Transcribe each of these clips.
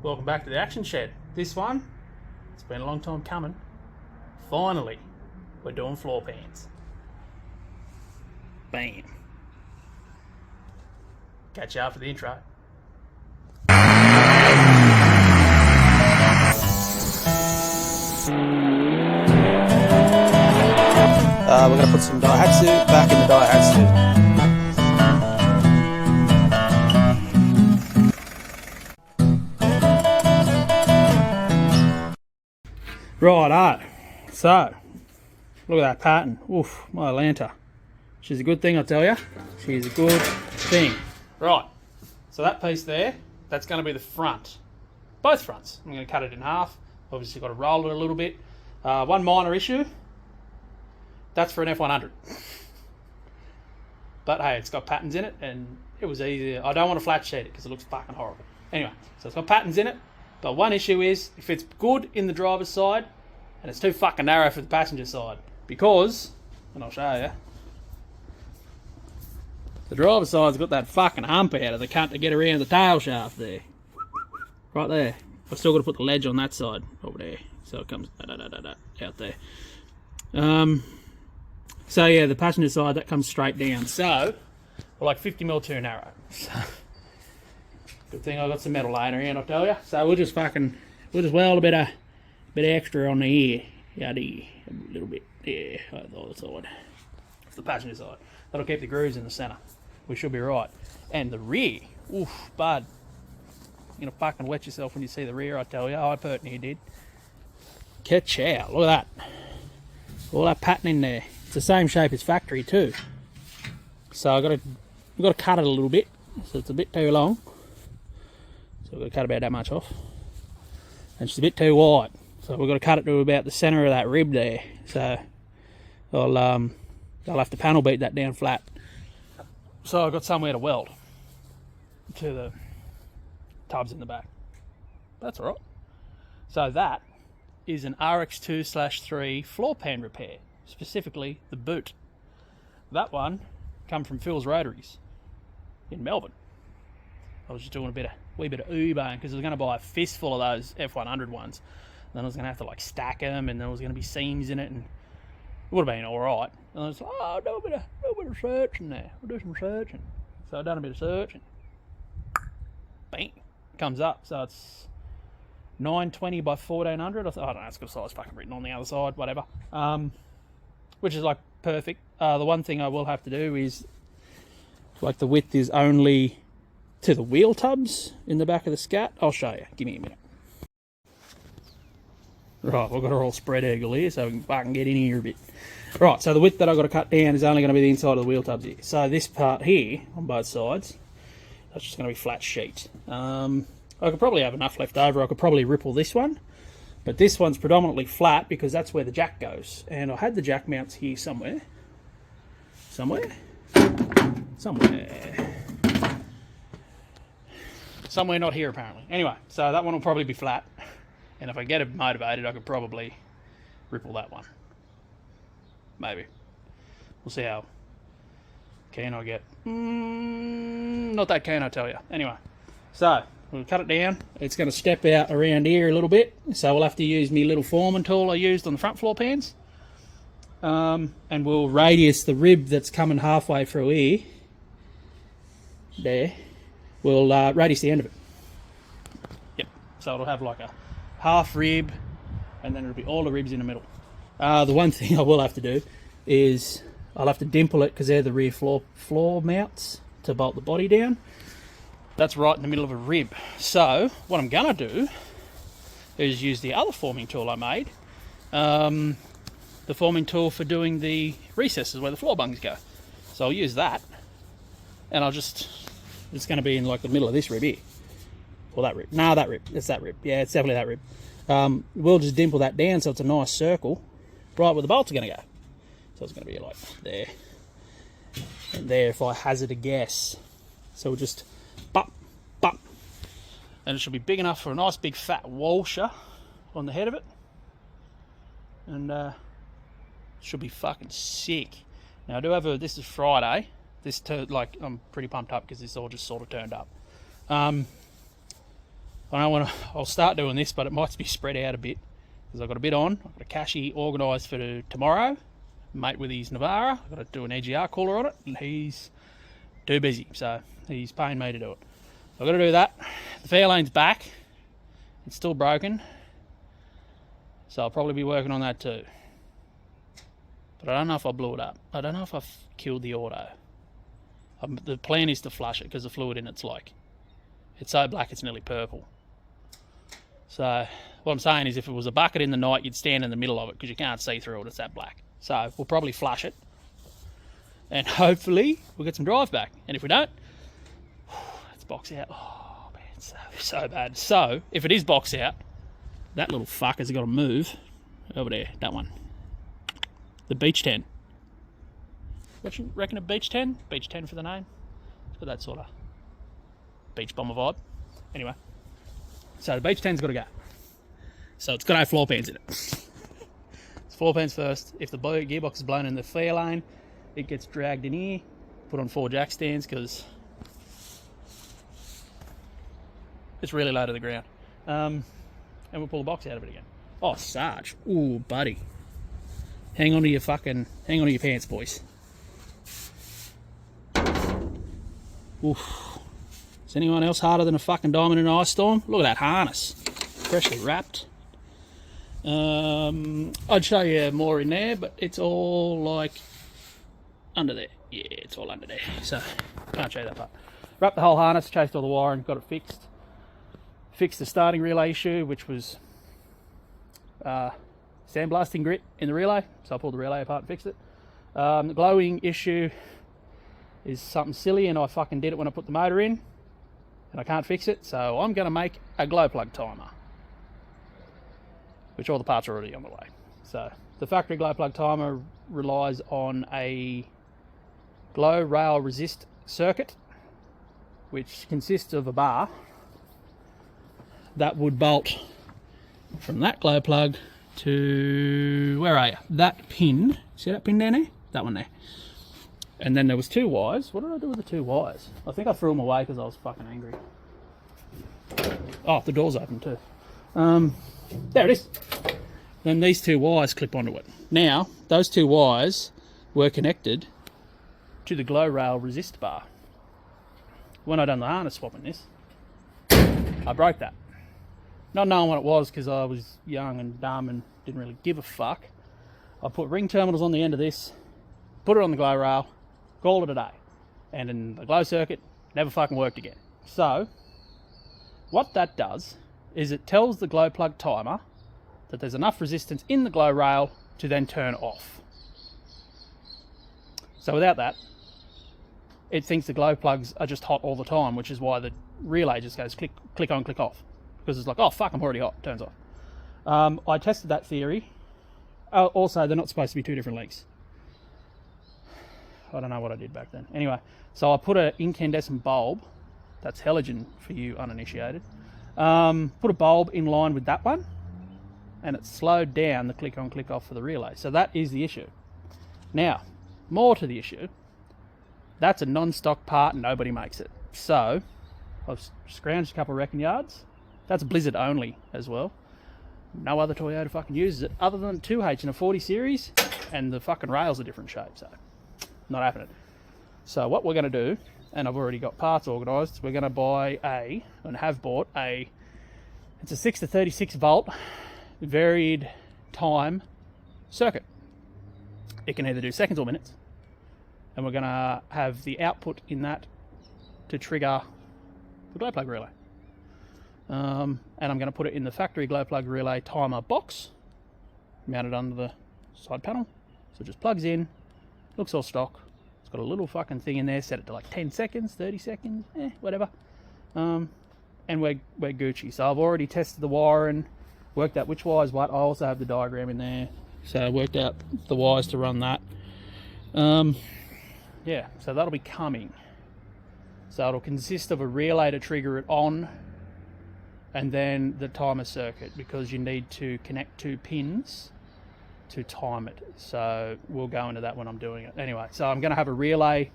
Welcome back to the Action Shed. This one, it's been a long time coming. Finally, we're doing floor pans. Bam. Catch you after the intro. We're going to put some DAIHATSU back in the DAIHATSU. Righto. So, look at that pattern. Oof, my Atlanta. She's a good thing, I tell you. She's a good thing. Right. So that piece there, that's going to be the front. Both fronts. I'm going to cut it in half. Obviously got to roll it a little bit. One minor issue. That's for an F100. But hey, it's got patterns in it and it was easy. I don't want to flat sheet it because it looks fucking horrible. Anyway, so it's got patterns in it. But one issue is if it's good in the driver's side and it's too fucking narrow for the passenger side. Because, and I'll show you, the driver's side's got that fucking hump out of the cunt to get around the tail shaft there. Right there. I've still got to put the ledge on that side over there. So it comes out there. So yeah, the passenger side, that comes straight down. So, we're like 50mm too narrow. So, good thing I got some metal laying around, I'll tell you. So we'll just weld a bit extra on the ear. Yeah, a little bit. Yeah, the other side. It's the passenger side. That'll keep the grooves in the centre. We should be right. And the rear, oof, bud. You're gonna fucking wet yourself when you see the rear, I tell you. I personally did. Catch out, look at that. All that pattern in there. It's the same shape as factory too. So I've got to cut it a little bit. So it's a bit too long. So we've got to cut about that much off. And it's a bit too wide. So we've got to cut it to about the centre of that rib there. So I'll have to panel beat that down flat. So I've got somewhere to weld to the tubs in the back. That's all right. So that is an RX2/3 floor pan repair, specifically the boot. That one come from Phil's Rotaries in Melbourne. I was just doing a wee bit of Uber because I was going to buy a fistful of those F100 ones. Then I was going to have to like stack them, and there was going to be seams in it, and it would have been all right. And I was like, oh, I'll do a bit of searching there. I'll do some searching. So I've done a bit of searching. Bang, comes up. So it's 920 by 1400. I don't know, it's got size fucking written on the other side, whatever. Which is like perfect. The one thing I will have to do is, like, the width is only to the wheel tubs in the back of the scat. I'll show you. Give me a minute. Right, we've got her all spread eagle here, so we can fucking get in here a bit. Right, so the width that I've got to cut down is only going to be the inside of the wheel tubs here. So this part here, on both sides, that's just going to be flat sheet. I could probably have enough left over. I could probably ripple this one. But this one's predominantly flat because that's where the jack goes. And I had the jack mounts here somewhere. Somewhere not here apparently. Anyway, so that one will probably be flat. And if I get it motivated, I could probably ripple that one. Maybe. We'll see how keen I get. Not that keen, I tell you. Anyway, so we'll cut it down. It's going to step out around here a little bit. So we'll have to use my little foreman tool I used on the front floor pans. And we'll radius the rib that's coming halfway through here. There. We'll radius the end of it. Yep. So it'll have like a half rib, and then it'll be all the ribs in the middle. The one thing I will have to do is I'll have to dimple it because they're the rear floor mounts to bolt the body down. That's right in the middle of a rib. So what I'm gonna do is use the other forming tool I made, the forming tool for doing the recesses where the floor bungs go. So I'll use that, and it's going to be in like the middle of this rib here. Or that rib. No, that rib. It's that rib. Yeah, it's definitely that rib. We'll just dimple that down so it's a nice circle right where the bolts are going to go. So it's going to be like there. And there if I hazard a guess. So we'll just bump. And it should be big enough for a nice big fat washer on the head of it. And should be fucking sick. Now I do have this is Friday. I'm pretty pumped up because this all just sort of turned up. I don't want to. I'll start doing this, but it might be spread out a bit because I've got a bit on. I've got a cashy organised for tomorrow. Mate with his Navara. I've got to do an EGR cooler on it, and he's too busy, so he's paying me to do it. I've got to do that. The fairlane's back. It's still broken, so I'll probably be working on that too. But I don't know if I blew it up. I don't know if I've killed the auto. The plan is to flush it because the fluid in it's so black it's nearly purple. So what I'm saying is if it was a bucket in the night, you'd stand in the middle of it because you can't see through it, it's that black. So we'll probably flush it and hopefully we'll get some drive back. And if we don't, let's box out. Oh man, it's so bad. So if it is box out, that little fucker's got to move over there, that one. The Beach 10. What you reckon of Beach 10? Beach 10 for the name. It's got that sort of beach bomber vibe. Anyway, so the Beach 10's got to go. So it's got no floor pans in it. It's floor pans first. If the gearbox is blown in the fair lane, it gets dragged in here, put on 4 jack stands because it's really low to the ground. And we'll pull the box out of it again. Oh, Sarge. Ooh, buddy. Hang on to your pants, boys. Oof. Is anyone else harder than a fucking diamond in an ice storm? Look at that harness. Freshly wrapped. I'd show you more in there, but it's all like under there. Yeah, it's all under there. So, can't show you that part. Wrapped the whole harness, chased all the wiring, got it fixed. Fixed the starting relay issue, which was sandblasting grit in the relay. So I pulled the relay apart and fixed it. The glowing issue is something silly, and I fucking did it when I put the motor in, and I can't fix it, so I'm going to make a glow plug timer, which all the parts are already on the way. So the factory glow plug timer relies on a glow rail resist circuit, which consists of a bar that would bolt from that glow plug to, where are you? That pin, see that pin down there? That one there. And then there was 2 wires. What did I do with the 2 wires? I think I threw them away because I was fucking angry. Oh, the door's open too. There it is. Then these 2 wires clip onto it. Now, those 2 wires were connected to the glow rail resist bar. When I done the harness swapping this, I broke that. Not knowing what it was because I was young and dumb and didn't really give a fuck. I put ring terminals on the end of this, put it on the glow rail, called it a day. And in the glow circuit, never fucking worked again. So, what that does is it tells the glow plug timer that there's enough resistance in the glow rail to then turn off. So without that, it thinks the glow plugs are just hot all the time, which is why the relay just goes click, click on, click off. Because it's like, oh fuck, I'm already hot, turns off. I tested that theory. Also, they're not supposed to be 2 different lengths. I don't know what I did back then. Anyway, so I put an incandescent bulb, that's halogen for you uninitiated, put a bulb in line with that one, and it slowed down the click on, click off for the relay. So that is the issue. Now, more to the issue, that's a non-stock part and nobody makes it. So, I've scrounged a couple of wrecking yards. That's Blizzard only as well. No other Toyota fucking uses it other than 2H in a 40 series, and the fucking rails are different shape, so not happening. So what we're going to do, and I've already got parts organised, we're going to buy and have bought it's a 6 to 36 volt varied time circuit. It can either do seconds or minutes, and we're going to have the output in that to trigger the glow plug relay. And I'm going to put it in the factory glow plug relay timer box, mounted under the side panel. So it just plugs in, looks all stock. It's got a little fucking thing in there, set it to like 10 seconds, 30 seconds, whatever. And we're Gucci. So I've already tested the wiring, worked out which wire's what. I also have the diagram in there. So I worked out the wires to run that. Yeah, so that'll be coming. So it'll consist of a relay to trigger it on, and then the timer circuit, because you need to connect 2 pins to time it. So we'll go into that when I'm doing it. Anyway, so I'm going to have a relay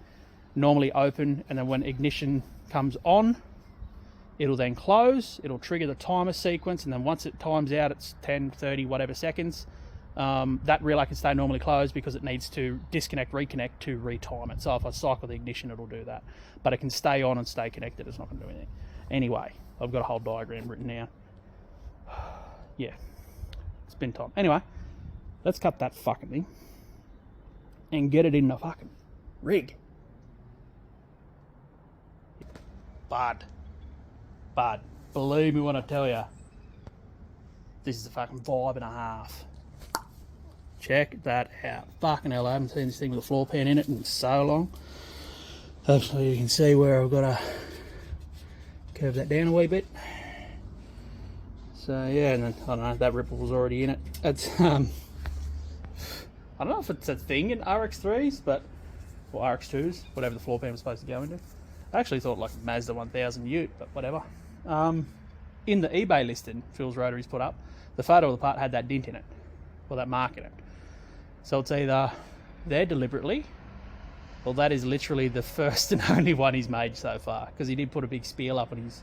normally open, and then when ignition comes on, It'll then close, it'll trigger the timer sequence, and then once it times out, it's 10, 30, whatever seconds, that relay can stay normally closed because it needs to disconnect, reconnect to retime it. So if I cycle the ignition, it'll do that. But it can stay on and stay connected. It's not going to do anything. Anyway, I've got a whole diagram written down. Yeah, it's been time. Anyway, let's cut that fucking thing and get it in the fucking rig. Bud, believe me when I tell you, this is a fucking vibe and a half. Check that out. Fucking hell, I haven't seen this thing with a floor pan in it in so long. Hopefully you can see where I've got to curve that down a wee bit. So yeah, and then, I don't know, that ripple was already in it. It's I don't know if it's a thing in RX3s, but, or RX2s, whatever the floor pan was supposed to go into. I actually thought like Mazda 1000 Ute, but whatever. In the eBay listing Phil's Rotaries put up, the photo of the part had that dint in it, or that mark in it. So it's either there deliberately, or that is literally the first and only one he's made so far. Because he did put a big spiel up on his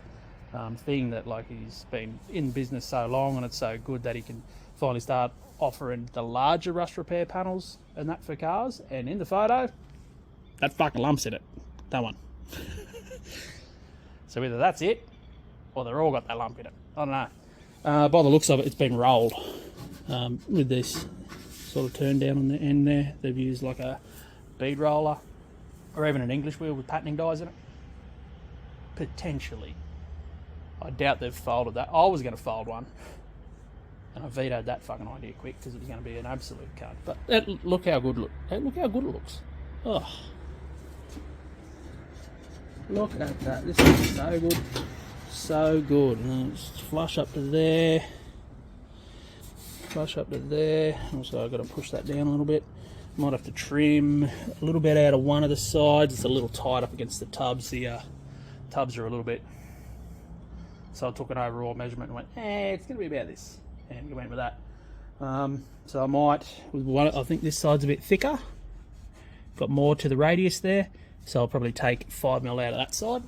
thing that like he's been in business so long and it's so good that he can finally start offering the larger rust repair panels and that for cars. And in the photo, that fucking lump's in it. That one. So either that's it, or they're all got that lump in it. I don't know. By the looks of it, it's been rolled with this sort of turn down on the end there. They've used like a bead roller or even an English wheel with patterning dies in it. Potentially. I doubt they've folded that. I was going to fold one, and I vetoed that fucking idea quick because it was going to be an absolute cunt. But look how good it looks. Oh, look at that. This is so good, so good. And then it's flush up to there. Flush up to there. Also, I've got to push that down a little bit. Might have to trim a little bit out of one of the sides. It's a little tight up against the tubs. The tubs are a little bit. So I took an overall measurement and went, it's going to be about this. And went with that. So I might, with one, I think this side's a bit thicker. Got more to the radius there. So I'll probably take 5mm out of that side.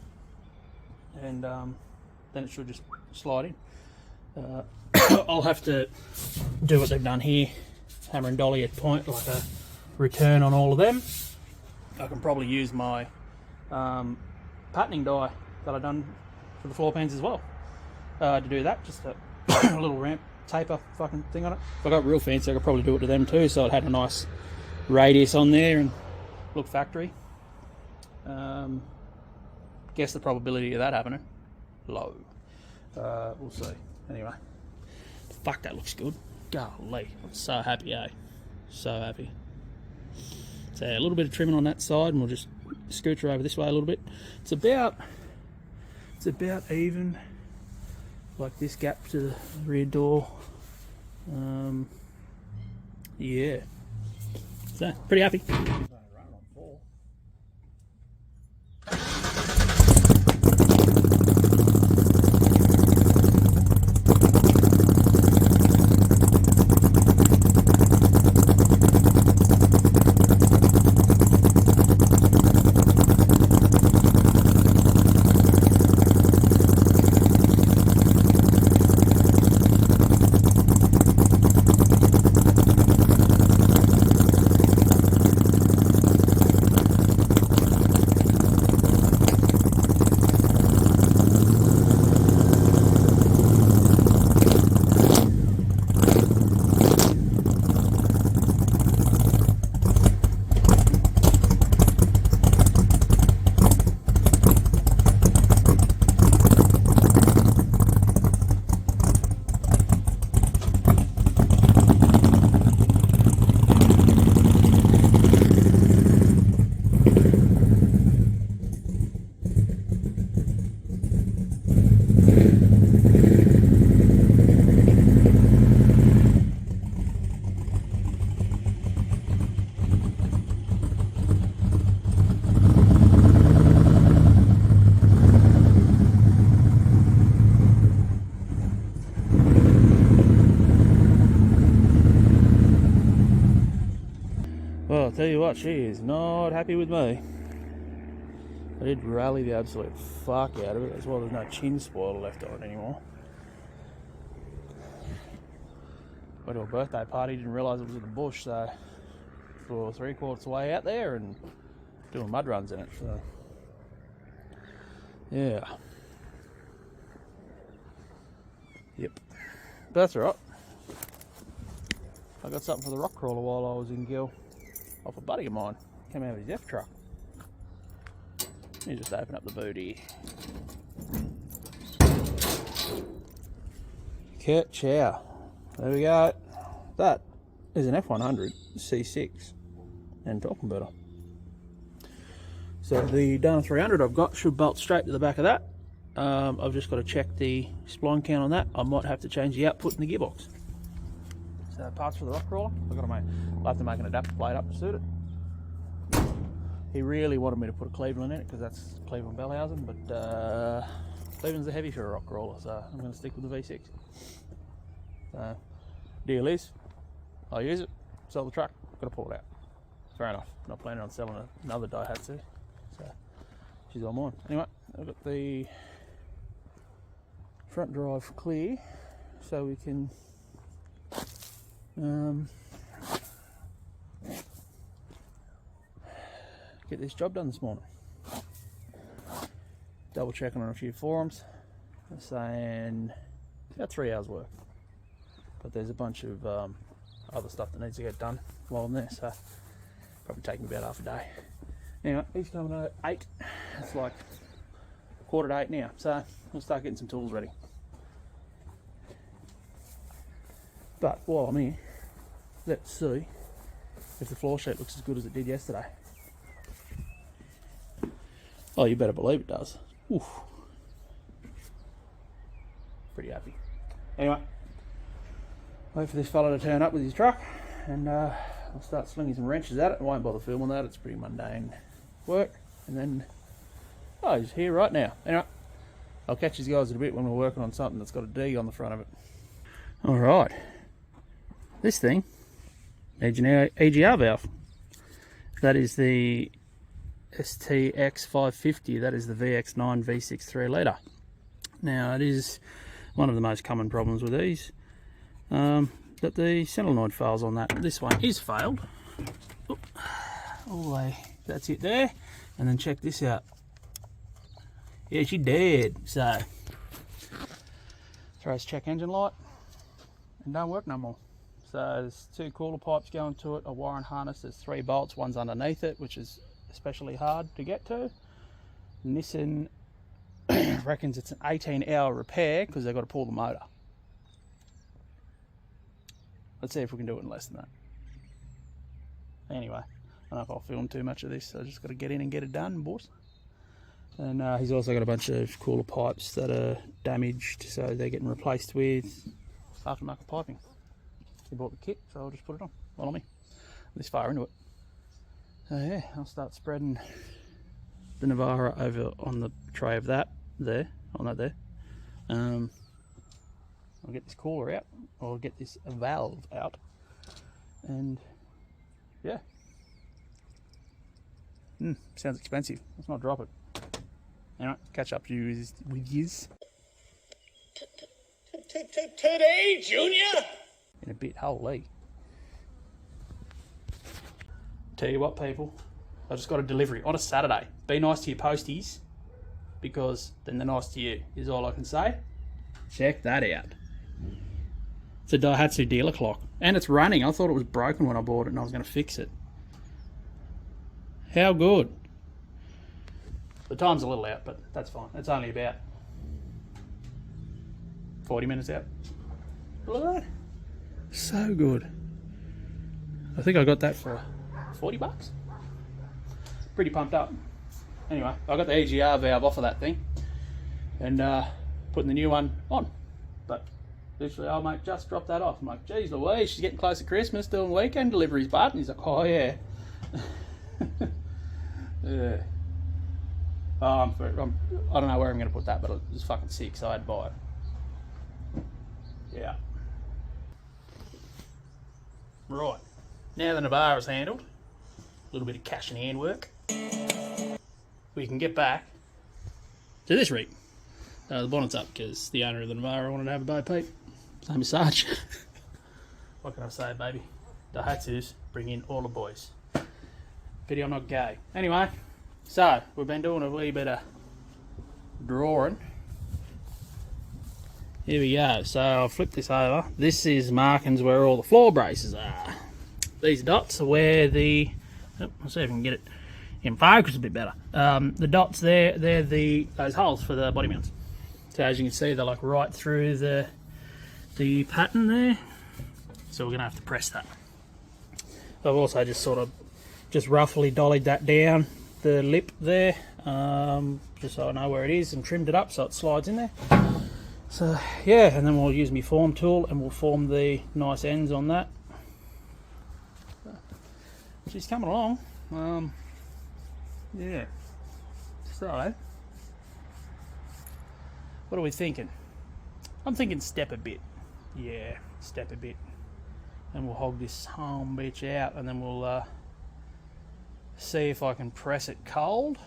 And then it should just slide in. I'll have to do what they've done here, hammer and dolly at point, like a return on all of them. I can probably use my patterning die that I've done for the floor pans as well to do that. Just a little ramp taper fucking thing on it. If I got real fancy, I could probably do it to them too, so it had a nice radius on there and look factory. Guess the probability of that happening, low. We'll see. Anyway, fuck, that looks good. Golly, I'm so happy, eh? So happy. So a little bit of trimming on that side, and we'll just scooch her over this way a little bit. It's about even, like this gap to the rear door. Yeah. So pretty happy. Well, I'll tell you what, she is not happy with me. I did rally the absolute fuck out of it, as well. There's no chin spoiler left on it anymore. Went to a birthday party, didn't realise it was in the bush, so we're 3/4 way out there and doing mud runs in it. So yeah, yep. But that's alright. I got something for the rock crawler while I was in Gill off a buddy of mine. Came out of his F truck. Let me just open up the booty. Ka-chow. There we go. That is an F100 C6 and talking better. So the Dana 300 I've got should bolt straight to the back of that. I've just got to check the spline count on that. I might have to change the output in the gearbox. So parts for the rock crawler, I'll have to make an adapter plate up to suit it. He really wanted me to put a Cleveland in it because that's Cleveland Bellhausen, but Cleveland's are heavy for a rock crawler, so I'm going to stick with the V6. So, deal is, I'll use it, sell the truck, got to pull it out. Fair enough. Not planning on selling another Daihatsu, so she's all mine. Anyway, I've got the front drive clear, so we can get this job done this morning. Double checking on a few forums. They're saying about 3 hours work, but there's a bunch of other stuff that needs to get done while I'm there, so probably take me about half a day. Anyway, he's coming at 8. It's like 7:45 now, so we'll start getting some tools ready. But while I'm here, let's see if the floor sheet looks as good as it did yesterday. Oh, you better believe it does. Oof. Pretty happy. Anyway, wait for this fella to turn up with his truck, and I'll start slinging some wrenches at it. I won't bother filming that, it's pretty mundane work. And then, oh, he's here right now. Anyway, I'll catch these guys in a bit when we're working on something that's got a D on the front of it. Alright, this thing needs an EGR valve. That is the STX 550, that is the VX9 V6 3 litre. Now, it is one of the most common problems with these, that the solenoid fails on that. This one is failed. Oop. All the way, that's it there. And then check this out. Yeah, she dead. So, throws check engine light and don't work no more. So there's 2 cooler pipes going to it, a wiring harness, there's 3 bolts, one's underneath it, which is especially hard to get to. Nissan reckons it's an 18-hour repair because they've got to pull the motor. Let's see if we can do it in less than that. Anyway, I don't know if I'll film too much of this, so I just got to get in and get it done, boss. And he's also got a bunch of cooler pipes that are damaged, so they're getting replaced with aftermarket piping. He bought the kit, so I'll just put it on while I'm here. This far into it. So yeah, I'll start spreading the Navara over on the tray of that there, on that there. I'll get this cooler out, or I'll get this valve out, and yeah. Sounds expensive. Let's not drop it. Anyway, catch up to you with yous. Today, Junior? In a bit, holy. Tell you what, people, I just got a delivery on a Saturday. Be nice to your posties, because then they're nice to you, is all I can say. Check that out. It's a Daihatsu dealer clock, and it's running. I thought it was broken when I bought it and I was going to fix it. How good. The time's a little out, but that's fine. It's only about 40 minutes out. Look at that. So good. I think I got that for 40 bucks. Pretty pumped up. Anyway, I got the EGR valve off of that thing and putting the new one on. But literally, old mate just dropped that off. I'm like, geez Louise, she's getting close to Christmas, doing weekend deliveries, bud. And he's like, oh yeah. Yeah. I don't know where I'm going to put that, but it was fucking sick, so I had to buy it. Yeah. Right. Now the Navara's handled, a little bit of cash in hand work. we can get back to this rig. The bonnet's up because the owner of the Navara wanted to have a bow peep. Same as Sarge. What can I say, baby? DAIHATSU's bring in all the boys. Pity I'm not gay. Anyway, so we've been doing a wee bit of drawing. Here we go. So I'll flip this over. This is markings where all the floor braces are. These dots are where the... Oh, I'll see if I can get it in focus a bit better. The dots there, they're those holes for the body mounts. So as you can see, they're like right through the pattern there. So we're going to have to press that. I've also just sort of roughly dollied that down the lip there, just so I know where it is, and trimmed it up so it slides in there. So yeah, and then we'll use my form tool and we'll form the nice ends on that. She's coming along. Yeah. So, what are we thinking? I'm thinking step a bit. Yeah, step a bit. And we'll hog this home bitch out, and then we'll see if I can press it cold,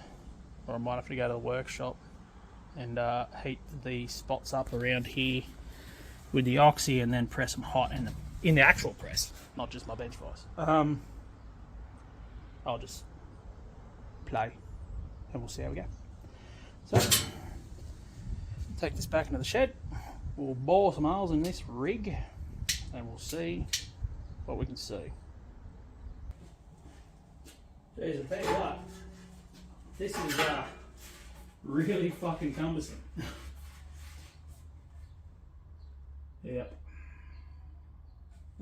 or I might have to go to the workshop and heat the spots up around here with the oxy, and then press them hot in the actual press, not just my bench vise. I'll just play, and we'll see how we go. So, take this back into the shed. We'll bore some holes in this rig, and we'll see what we can see. Jeez, I tell you what, this is really fucking cumbersome. Yep.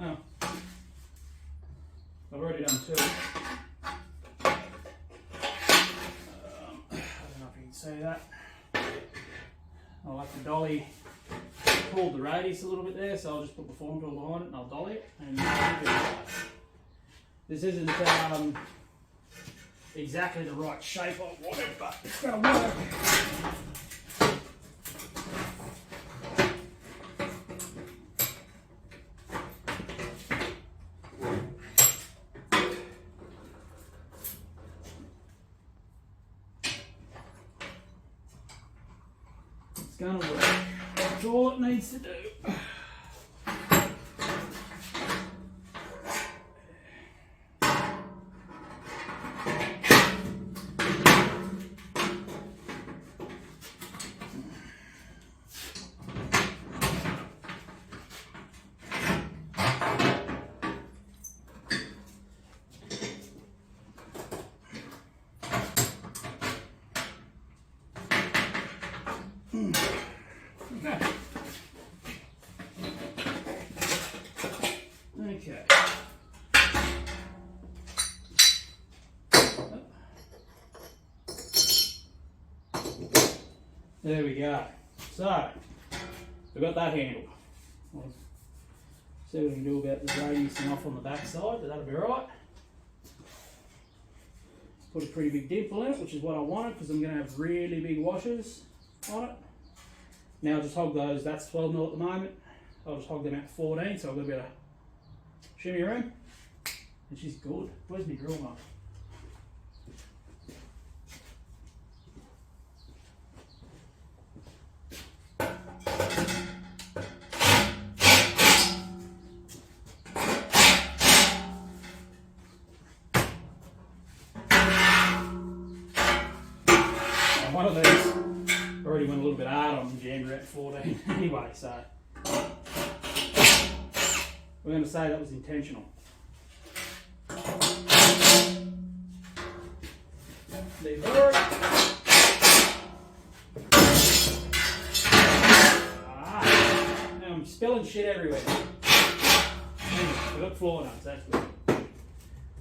Oh, I've already done two. I don't know if you can see that. I like to dolly, pulled the radius a little bit there, so I'll just put the form tool behind it and I'll dolly it. And this isn't exactly the right shape I want it, but it's going to work. It's going to work. That's all it needs to do. Okay. There we go. So, we've got that handled. We'll see what we can do about the radiusing off on the back side, but that'll be alright. Put a pretty big dimple in it, which is what I wanted, because I'm going to have really big washers on it. Now I'll just hog those, that's 12mm at the moment. I'll just hog them at 14, so I've got a bit of shimmy room. And she's good. Where's my drill mark? One of these already went a little bit hard on the jammer at 14 anyway, so we're going to say that was intentional. They work. Now I'm spilling shit everywhere. Anyway, I've got floor nuts, that's good.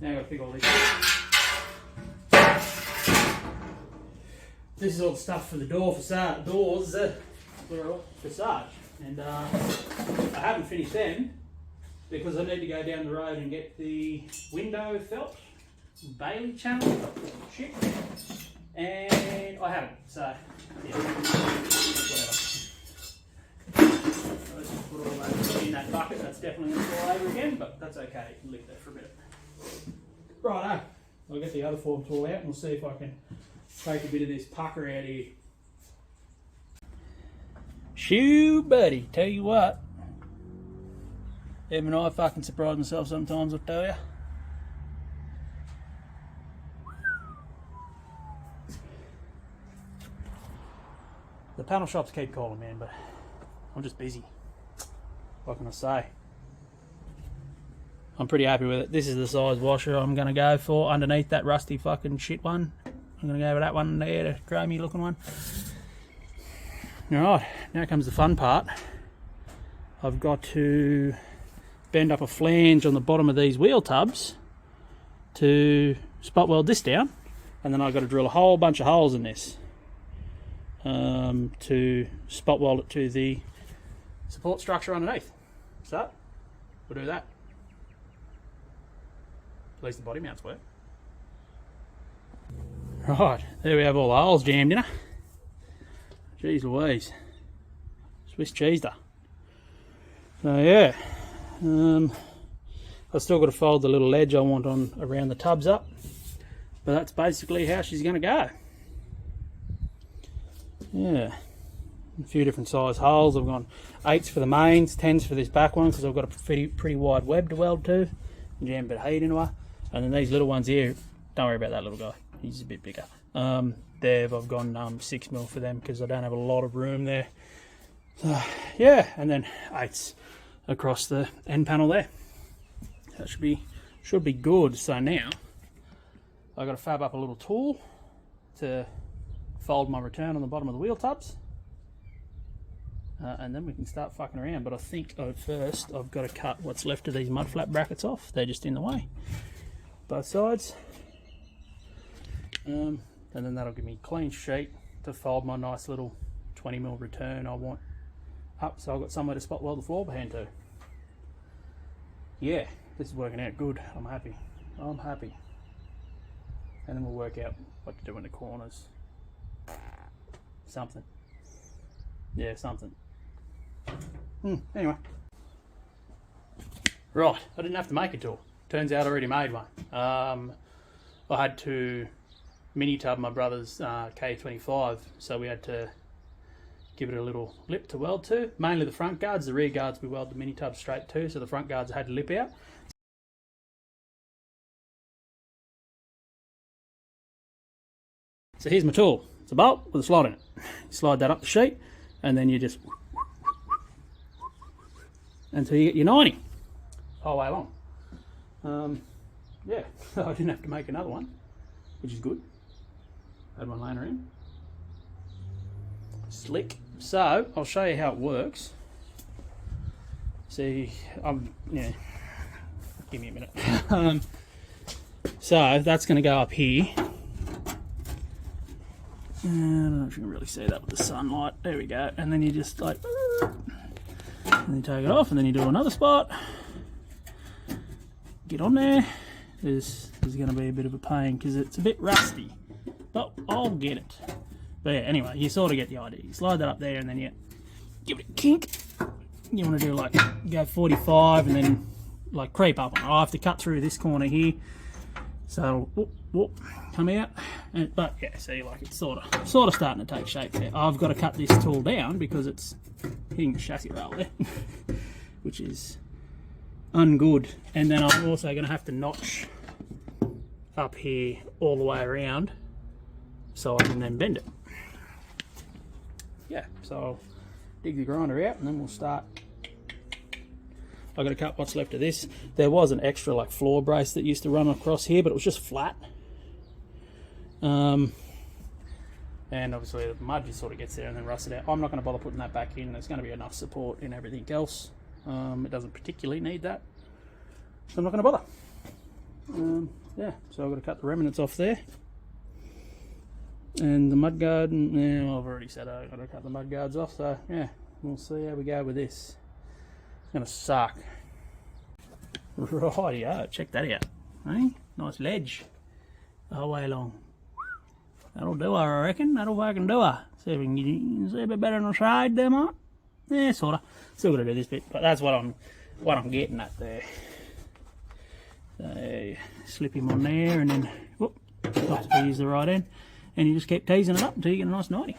Now I've got to pick all this up. This is all the stuff for the door facade, doors for Sarge, and I haven't finished them because I need to go down the road and get the window felt, Bailey channel shit, and I haven't, so yeah, whatever. Let's just put all that in that bucket. That's definitely going to fall over again, but that's okay. You can leave that for a minute. Righto, I'll get the other form tool out and we'll see if I can take a bit of this pucker out here. Shoo, buddy, tell you what. Even I fucking surprise myself sometimes, I'll tell you. The panel shops keep calling, man, but I'm just busy. What can I say? I'm pretty happy with it. This is the size washer I'm going to go for underneath that rusty fucking shit one. I'm going to go with that one there, the chromey looking one. Alright, now comes the fun part. I've got to bend up a flange on the bottom of these wheel tubs to spot weld this down, and then I've got to drill a whole bunch of holes in this to spot weld it to the support structure underneath. So, we'll do that. At least the body mounts work. Right, there we have all the holes jammed, you know. Jeez Louise. Swiss cheese da. So yeah. I've still got to fold the little ledge I want on around the tubs up. But that's basically how she's going to go. Yeah. A few different size holes. I've gone 8s for the mains, 10s for this back one because I've got a pretty wide web to weld to. Jam a bit of heat into her. And then these little ones here, don't worry about that little guy. He's a bit bigger. I've gone 6mm for them because I don't have a lot of room there. So, yeah, and then 8s across the end panel there. That should be good. So now I've got to fab up a little tool to fold my return on the bottom of the wheel tubs. And then we can start fucking around. But I think first I've got to cut what's left of these mud flap brackets off. They're just in the way. Both sides. And then that'll give me a clean sheet to fold my nice little 20mm return I want up, so I've got somewhere to spot weld the floor behind to. Yeah, this is working out good. I'm happy. I'm happy. And then we'll work out what to do in the corners. Something. Yeah, something. Anyway. Right, I didn't have to make a tool. Turns out I already made one. I had to mini tub my brother's K25, so we had to give it a little lip to weld to. Mainly the front guards, the rear guards we weld the mini tub straight to, so the front guards had to lip out. So here's my tool. It's a bolt with a slot in it. You slide that up the sheet, and then you just until you get your 90 whole way along. Yeah, so I didn't have to make another one, which is good. Had one laying around. Slick. So I'll show you how it works. See, yeah. Give me a minute. So that's going to go up here. I don't know if you can really see that with the sunlight. There we go. And then you just like, and then you take it off, and then you do another spot. Get on there. This is going to be a bit of a pain because it's a bit rusty, but I'll get it. But yeah, anyway, you sort of get the idea. You slide that up there, and then you give it a kink. You want to do like go 45, and then like creep up on it. I have to cut through this corner here, so it'll whoop, whoop, come out. But yeah, see, like it's sort of starting to take shape there. I've got to cut this tool down because it's hitting the chassis rail there, which is ungood. And then I'm also going to have to notch up here all the way around so I can then bend it. Yeah, so I'll dig the grinder out and then we'll start. I've got to cut what's left of this. There was an extra like floor brace that used to run across here, but it was just flat. And obviously the mud just sort of gets there and then rusts it out. I'm not going to bother putting that back in. There's going to be enough support in everything else. It doesn't particularly need that, so I'm not going to bother. Yeah, so I've got to cut the remnants off there. And the mudguard, yeah, I've already said I've got to cut the mudguards off, so yeah, we'll see how we go with this. It's going to suck. Rightio, check that out. Hey? Nice ledge the whole way along. That'll do her, I reckon. That'll fucking do her. See if we can see a bit better on the side there, mate. Yeah, sort of. Still got to do this bit, but that's what I'm getting at there. So slip him on there, and then whoop, got to use the right end, and you just keep teasing it up until you get a nice 90.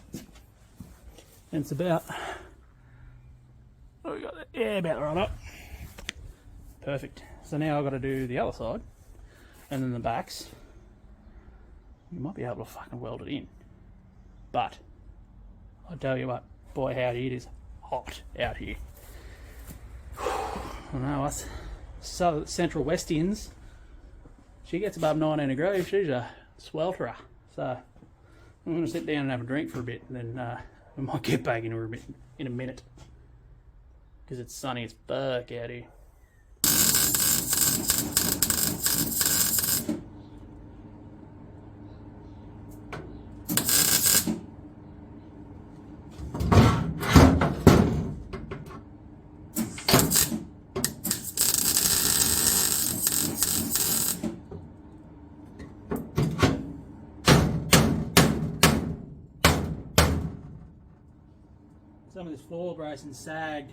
And it's about, oh, we got that, yeah, about right up. Perfect. So now I've got to do the other side, and then the backs. You might be able to fucking weld it in, but I tell you what, boy howdy, it is hot out here. I know us central Westians, she gets above 19 degrees, she's a swelterer. So I'm going to sit down and have a drink for a bit, and then we might get back into it in a minute, because it's sunny as fuck out here. Some of this floor bracing sagged,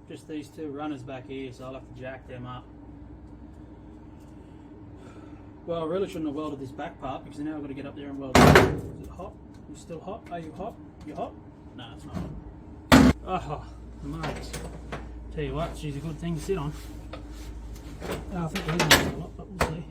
just these two runners back here, so I'll have to jack them up. Well, I really shouldn't have welded this back part, because now I've got to get up there and weld it. Is it hot? You still hot? Are you hot? You hot? No, it's not hot. Oh, mate. Tell you what, she's a good thing to sit on. I think we're going to do a lot, but we'll see.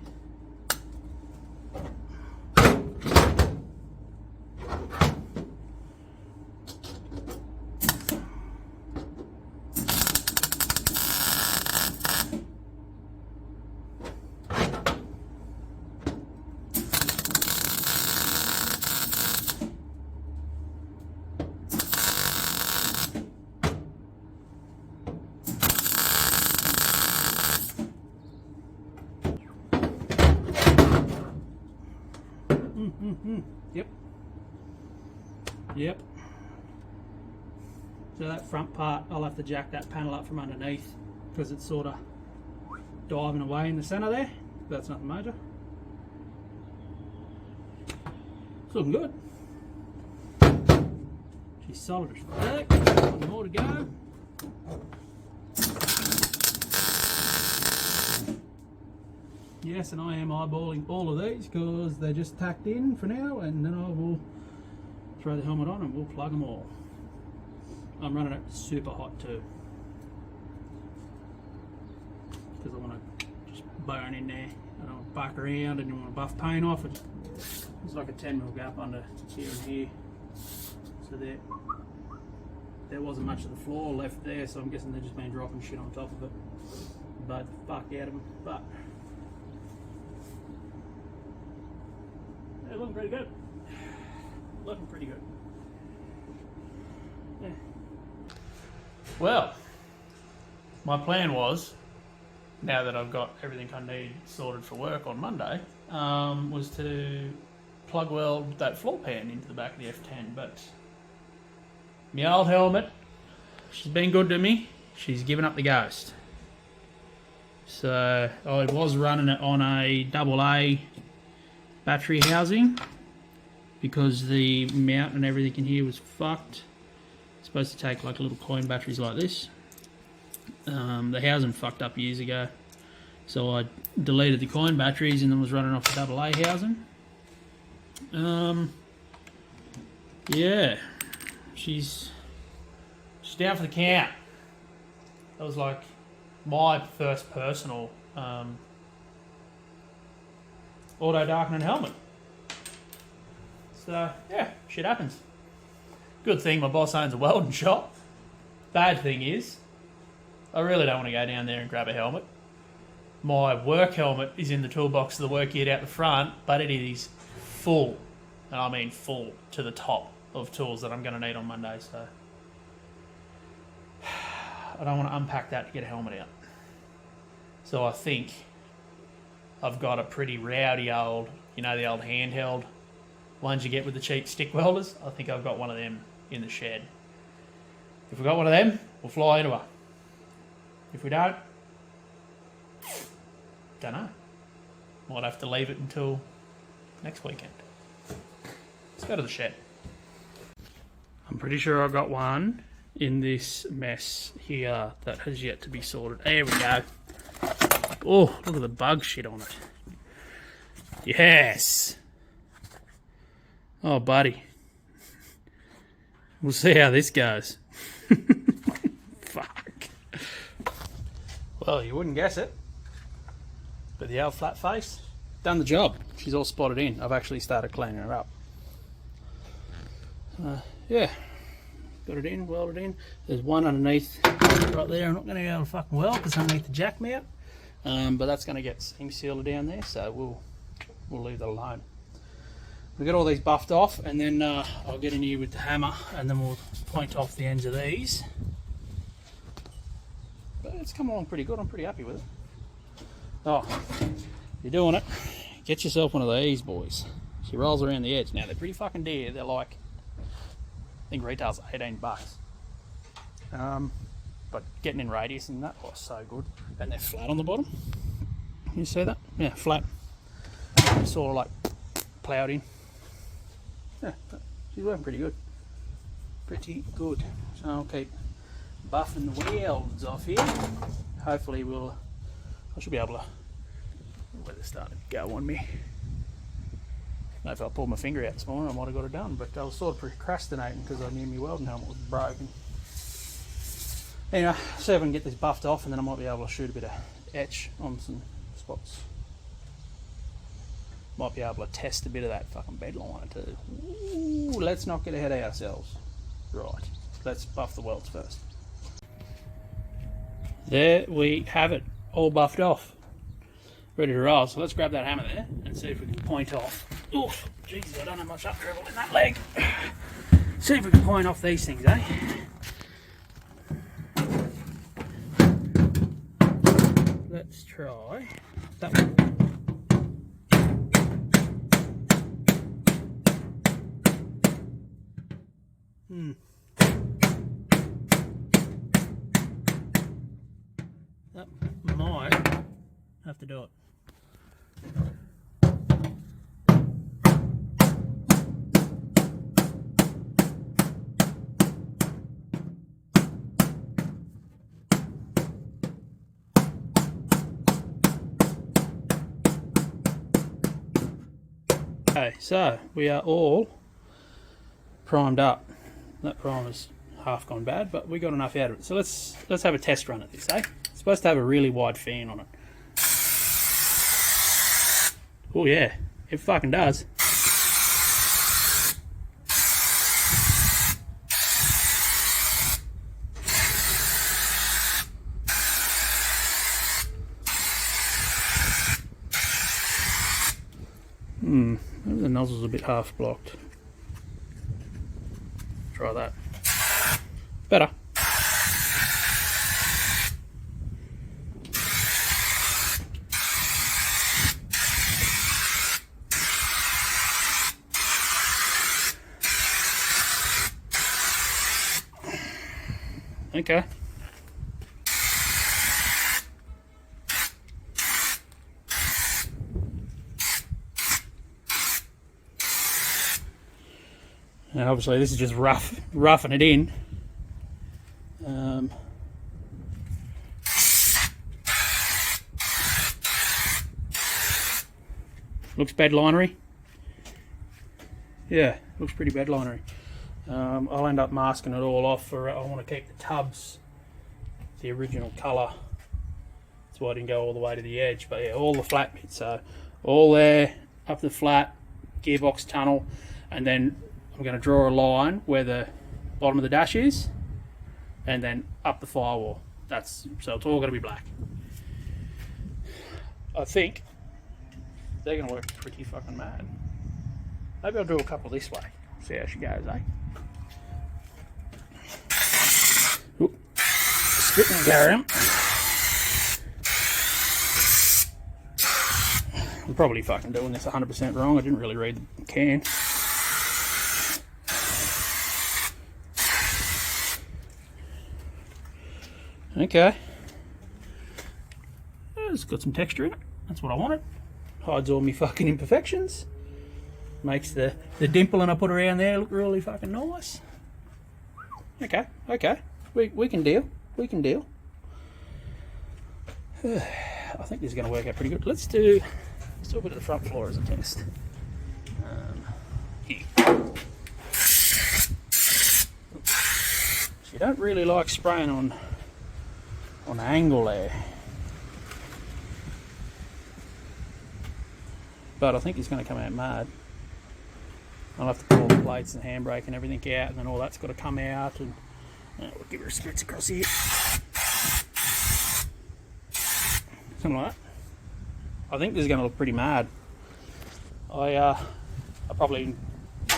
Yep. Yep. So that front part, I'll have to jack that panel up from underneath, because it's sort of diving away in the centre there. That's nothing major. It's looking good. She's solid as fuck. One more to go. Yes, and I am eyeballing all of these because they're just tacked in for now, and then I will throw the helmet on and we'll plug them all. I'm running it super hot too, because I want to just burn in there. I don't want to buck around and you want to buff paint off. It's like a 10mm gap under here and here. So there wasn't much of the floor left there, so I'm guessing they've just been dropping shit on top of it. But the fuck out of them. But they're looking pretty good. Looking pretty good. Yeah. Well, my plan was, now that I've got everything I need sorted for work on Monday, was to plug weld that floor pan into the back of the F10, but my old helmet, she's been good to me. She's given up the ghost. So I was running it on a AA battery housing, because the mount and everything in here was fucked. It's supposed to take like little coin batteries like this. The housing fucked up years ago, so I deleted the coin batteries and then was running off the AA housing. Yeah, she's down for the count. That was like my first personal auto darkening helmet. So yeah, shit happens. Good thing my boss owns a welding shop. Bad thing is, I really don't want to go down there and grab a helmet. My work helmet is in the toolbox of the work kit out the front, but it is full, and I mean full to the top of tools that I'm going to need on Monday. So I don't want to unpack that to get a helmet out. So I think I've got a pretty rowdy old, you know, the old handheld ones you get with the cheap stick welders. I think I've got one of them in the shed. If we've got one of them, we'll fly into her. If we don't know. Might have to leave it until next weekend. Let's go to the shed. I'm pretty sure I got one in this mess here that has yet to be sorted. There we go. Oh, look at the bug shit on it. Yes. Oh, buddy. We'll see how this goes. Fuck. Well, you wouldn't guess it. But the old flat face, done the job. She's all spotted in. I've actually started cleaning her up. Yeah. Got it in, welded in. There's one underneath right there. I'm not going to be able to fucking weld because underneath the jack mount. But that's going to get seam sealer down there, so we'll leave that alone. We'll get all these buffed off, and then I'll get in here with the hammer, and then we'll point off the ends of these. But it's come along pretty good. I'm pretty happy with it. Oh, you're doing it. Get yourself one of these, boys. She rolls around the edge. Now, they're pretty fucking dear. They're like, I think retail's $18. But getting in radius and that was so good. And they're flat on the bottom. You see that? Yeah, flat. Sort of like ploughed in. Yeah, she's working pretty good. Pretty good. So I'll keep buffing the welds off here. Hopefully I should be able to. The weather's starting to go on me. I don't know if I pulled my finger out this morning, I might have got it done, but I was sort of procrastinating because I knew my welding helmet was broken. Anyway, see if I can get this buffed off, and then I might be able to shoot a bit of etch on some spots. Might be able to test a bit of that fucking bed liner too. Ooh, let's not get ahead of ourselves. Right, let's buff the welds first. There we have it, all buffed off. Ready to roll. So let's grab that hammer there and see if we can point off. Oof, Jesus, I don't have much up dribble in that leg. See if we can point off these things, eh? Let's try that one. That might have to do it. Okay, so we are all primed up. That primer's half gone bad, but we got enough out of it. So let's have a test run at this, eh? It's supposed to have a really wide fan on it. Oh yeah, it fucking does. Maybe the nozzle's a bit half blocked. Try that. Better. Okay. And obviously this is just roughing it in. Looks bed linery. Yeah, looks pretty bed linery. I'll end up masking it all off for I want to keep the tubs the original colour. That's why I didn't go all the way to the edge. But yeah, all the flat bits. So all there, up the flat, gearbox tunnel, and then I'm going to draw a line where the bottom of the dash is, and then up the firewall. So it's all going to be black. I think they're going to work pretty fucking mad. Maybe I'll do a couple this way. See how she goes, eh? Oop. Spit and garum. I'm probably fucking doing this 100% wrong. I didn't really read the can. Okay. It's got some texture in it. That's what I wanted. Hides all my fucking imperfections. Makes the dimpling I put around there look really fucking nice. Okay. We can deal. We can deal. I think this is going to work out pretty good. Let's do a bit of the front floor as a test. Here. You don't really like spraying on angle there. But I think it's going to come out mad. I'll have to pull all the plates and handbrake and everything out, and then all that's got to come out, and we'll give it a spritz across here. Something like that. I think this is going to look pretty mad. I'm probably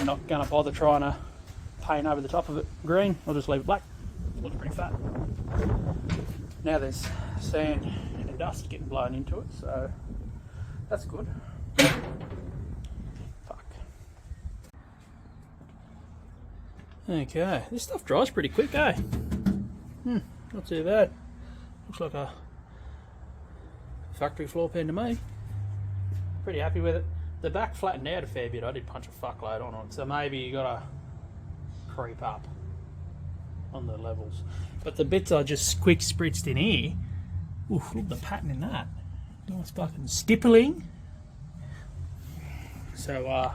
not going to bother trying to paint over the top of it green. I'll just leave it black. It looks pretty fat. Now there's sand and dust getting blown into it, so that's good. Fuck. Okay, this stuff dries pretty quick, eh? Not too bad. Looks like a factory floor pan to me. Pretty happy with it. The back flattened out a fair bit. I did punch a fuckload on it, so maybe you gotta creep up on the levels. But the bits I just quick spritzed in here, oof, look at the pattern in that. Nice fucking stippling. So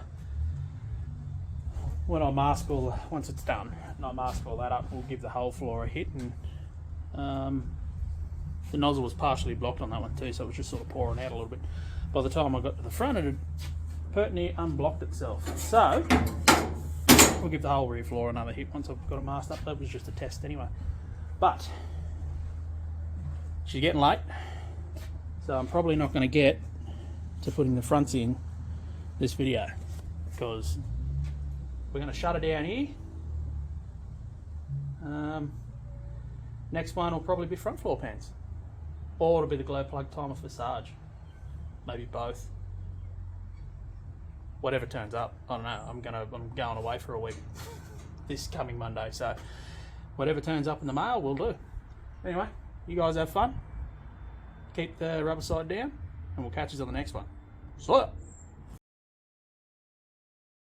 when I mask all once it's done, and I mask all that up, we'll give the whole floor a hit. And the nozzle was partially blocked on that one too, so it was just sort of pouring out a little bit. By the time I got to the front, it had pertinently unblocked itself. So we'll give the whole rear floor another hit once I've got it masked up. That was just a test anyway. But she's getting late, so I'm probably not going to get to putting the fronts in this video, because we're going to shut it down here. Next one will probably be front floor pans, or it'll be the glow plug timer for Sarge. Maybe both. Whatever turns up. I don't know. I'm going away for a week this coming Monday, so whatever turns up in the mail we'll do. Anyway, you guys have fun. Keep the rubber side down, and we'll catch you on the next one. See ya.